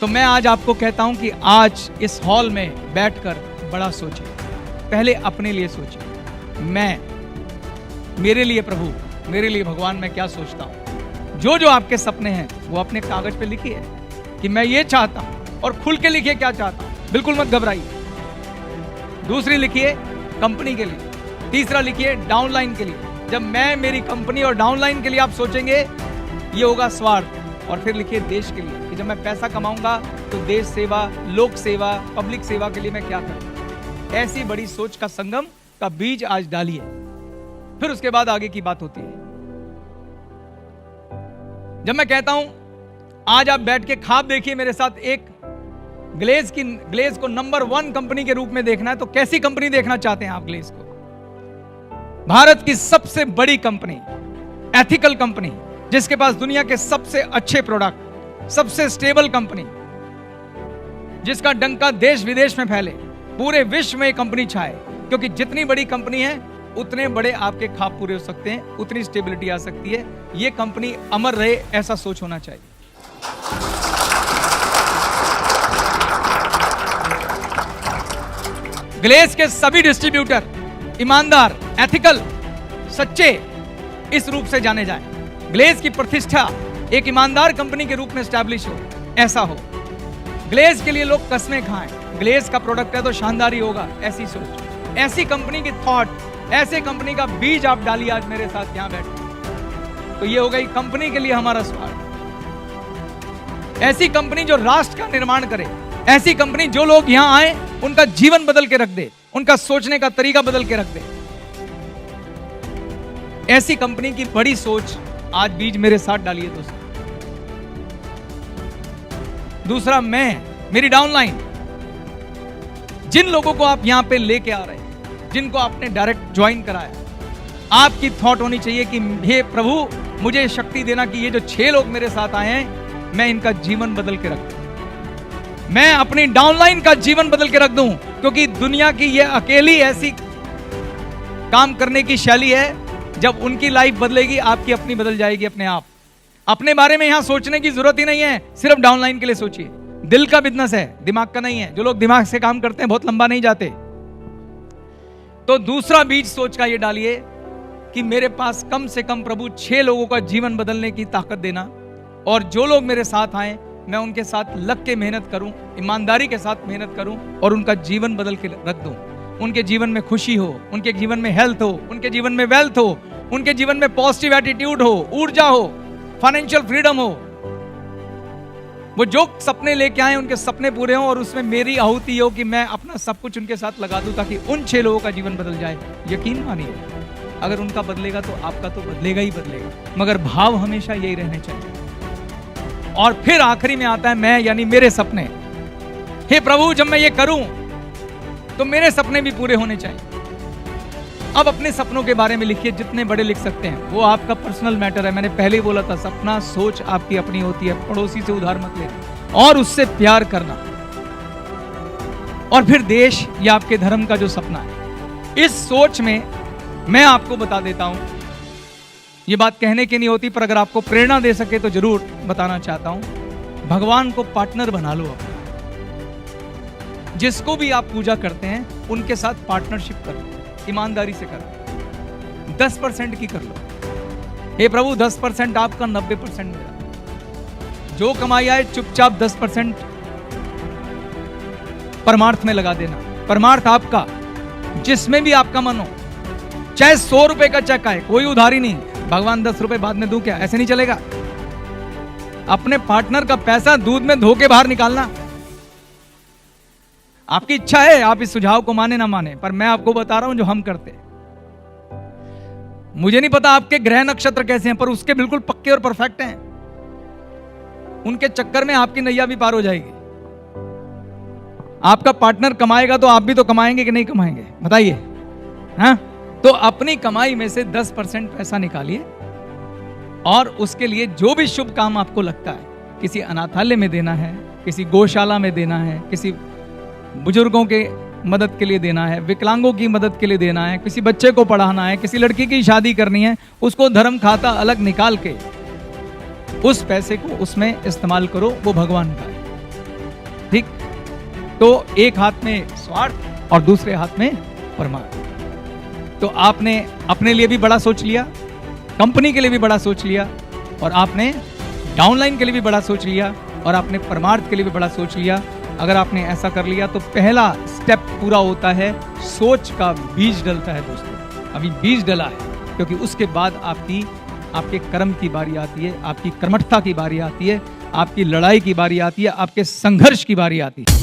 तो मैं आज आपको कहता हूं कि आज इस हॉल में बैठकर बड़ा सोचिए। पहले अपने लिए सोचिए, मेरे लिए प्रभु, मेरे लिए भगवान, मैं क्या सोचता हूं। जो जो आपके सपने हैं वो अपने कागज पे लिखिए कि मैं ये चाहता हूं, और खुल के लिखिए क्या चाहता हूं, बिल्कुल मत घबराइए। दूसरी लिखिए कंपनी के लिए, तीसरा लिखिए डाउनलाइन के लिए। जब मैं, मेरी कंपनी और डाउनलाइन के लिए आप सोचेंगे, ये होगा स्वार्थ। और फिर लिखिए देश के लिए कि जब मैं पैसा कमाऊंगा तो देश सेवा, लोक सेवा, पब्लिक सेवा के लिए मैं क्या करूं। ऐसी बड़ी सोच का संगम का बीज आज डालिए, फिर उसके बाद आगे की बात होती है। जब मैं कहता हूं आज आप बैठ के ख्वाब देखिए मेरे साथ, एक ग्लेज को नंबर 1 कंपनी के रूप में देखना है, तो कैसी कंपनी देखना चाहते हैं आप ग्लेज को? भारत की सबसे बड़ी कंपनी, एथिकल कंपनी, जिसके पास दुनिया के सबसे अच्छे प्रोडक्ट, सबसे स्टेबल कंपनी, जिसका डंका देश विदेश में फैले, पूरे विश्व में कंपनी छाए। क्योंकि जितनी बड़ी कंपनी है उतने बड़े आपके ख्वाब पूरे हो सकते हैं, उतनी स्टेबिलिटी आ सकती है। यह कंपनी अमर रहे, ऐसा सोच होना चाहिए। ग्लेज के सभी डिस्ट्रीब्यूटर ईमानदार, एथिकल, सच्चे इस रूप से जाने जाएं। ग्लेज की प्रतिष्ठा एक ईमानदार कंपनी के रूप में एस्टैब्लिश हो, ऐसा हो। ग्लेज के लिए लोग कसमें खाएं, ग्लेज का प्रोडक्ट है तो शानदार ही होगा, ऐसी सोच, ऐसी कंपनी की थॉट, ऐसे कंपनी का बीज आप डालिए आज मेरे साथ यहां बैठे। तो ये हो गई कंपनी के लिए हमारा स्वार्थ। ऐसी कंपनी जो राष्ट्र का निर्माण करे, ऐसी कंपनी जो लोग यहां आए उनका जीवन बदल के रख दे, उनका सोचने का तरीका बदल के रख दे। ऐसी कंपनी की बड़ी सोच आज बीज मेरे साथ डालिए दोस्तों। दूसरा, मेरी डाउनलाइन, जिन लोगों को आप यहां पे लेके आ रहे हैं, जिनको आपने डायरेक्ट ज्वाइन कराया, आपकी थॉट होनी चाहिए कि हे प्रभु मुझे शक्ति देना कि ये जो 6 लोग मेरे साथ आए हैं मैं इनका जीवन बदल के रख दूं, मैं अपनी डाउनलाइन का जीवन बदल के रख दूं। क्योंकि दुनिया की ये अकेली ऐसी काम करने की शैली है, जब उनकी लाइफ बदलेगी आपकी अपनी बदल जाएगी अपने आप। अपने बारे में यहां सोचने की जरूरत ही नहीं है, सिर्फ डाउनलाइन के लिए सोचिए। दिल का बिजनेस है, दिमाग का नहीं है। जो लोग दिमाग से काम करते हैं बहुत लंबा नहीं जाते। तो दूसरा बीज सोच का ये डालिए कि मेरे पास कम से कम प्रभु 6 लोगों का जीवन बदलने की ताकत देना, और जो लोग मेरे साथ आए मैं उनके साथ लग के मेहनत करूं, ईमानदारी के साथ मेहनत करूं और उनका जीवन बदल के रख दूं। उनके जीवन में खुशी हो, उनके जीवन में हेल्थ हो, उनके जीवन में वेल्थ हो, उनके जीवन में पॉजिटिव एटीट्यूड हो, ऊर्जा हो, फाइनेंशियल फ्रीडम हो। वो जो सपने लेके आए उनके सपने पूरे हों, और उसमें मेरी आहुति हो कि मैं अपना सब कुछ उनके साथ लगा दूं ताकि उन 6 लोगों का जीवन बदल जाए। यकीन मानिए, अगर उनका बदलेगा तो आपका तो बदलेगा ही बदलेगा, मगर भाव हमेशा यही रहने चाहिए। और फिर आखिरी में आता है मैं, यानी मेरे सपने। हे प्रभु जब मैं ये करूं तो मेरे सपने भी पूरे होने चाहिए। अब अपने सपनों के बारे में लिखिए, जितने बड़े लिख सकते हैं, वो आपका पर्सनल मैटर है। मैंने पहले ही बोला था, सपना सोच आपकी अपनी होती है। पड़ोसी से उधार मत लेना और उससे प्यार करना। और फिर देश या आपके धर्म का जो सपना है, इस सोच में मैं आपको बता देता हूं, ये बात कहने की नहीं होती पर अगर आपको प्रेरणा दे सके तो जरूर बताना चाहता हूं। भगवान को पार्टनर बना लो। जिसको भी आप पूजा करते हैं उनके साथ पार्टनरशिप करो, ईमानदारी से करो। 10% की कर लो। हे प्रभु 10% आपका, 90% मेरा। जो कमाई आए चुपचाप 10% परमार्थ में लगा देना। परमार्थ आपका, जिसमें भी आपका मन हो, चाहे 100 रुपए का चेक आए, कोई उधारी नहीं। भगवान 10 रुपए बाद में दूं क्या? ऐसे नहीं चलेगा। अपने पार्टनर का पैसा दूध में धो के बाहर निकालना। आपकी इच्छा है, आप इस सुझाव को माने ना माने, पर मैं आपको बता रहा हूं जो हम करते हैं। मुझे नहीं पता आपके ग्रह नक्षत्र कैसे हैं, पर उसके बिल्कुल पक्के और परफेक्ट हैं। उनके चक्कर में आपकी नैया भी पार हो जाएगी। आपका पार्टनर कमाएगा तो आप भी तो कमाएंगे कि नहीं कमाएंगे? बताइए। हाँ, तो अपनी कमाई में से 10% पैसा निकालिए और उसके लिए जो भी शुभ काम आपको लगता है, किसी अनाथालय में देना है, किसी गौशाला में देना है, किसी बुजुर्गों के मदद के लिए देना है, विकलांगों की मदद के लिए देना है, किसी बच्चे को पढ़ाना है, किसी लड़की की शादी करनी है, उसको धर्म खाता अलग निकाल के उस पैसे को उसमें इस्तेमाल करो। वो भगवान का है। ठीक, तो एक हाथ में स्वार्थ और दूसरे हाथ में परमार्थ। तो आपने अपने लिए भी बड़ा सोच लिया, कंपनी के लिए भी बड़ा सोच लिया, और आपने डाउनलाइन के लिए भी बड़ा सोच लिया, और आपने परमार्थ के लिए भी बड़ा सोच लिया। अगर आपने ऐसा कर लिया तो पहला स्टेप पूरा होता है, सोच का बीज डलता है दोस्तों। अभी बीज डला है, क्योंकि उसके बाद आपके कर्म की बारी आती है, आपकी कर्मठता की बारी आती है, आपकी लड़ाई की बारी आती है, आपके संघर्ष की बारी आती है।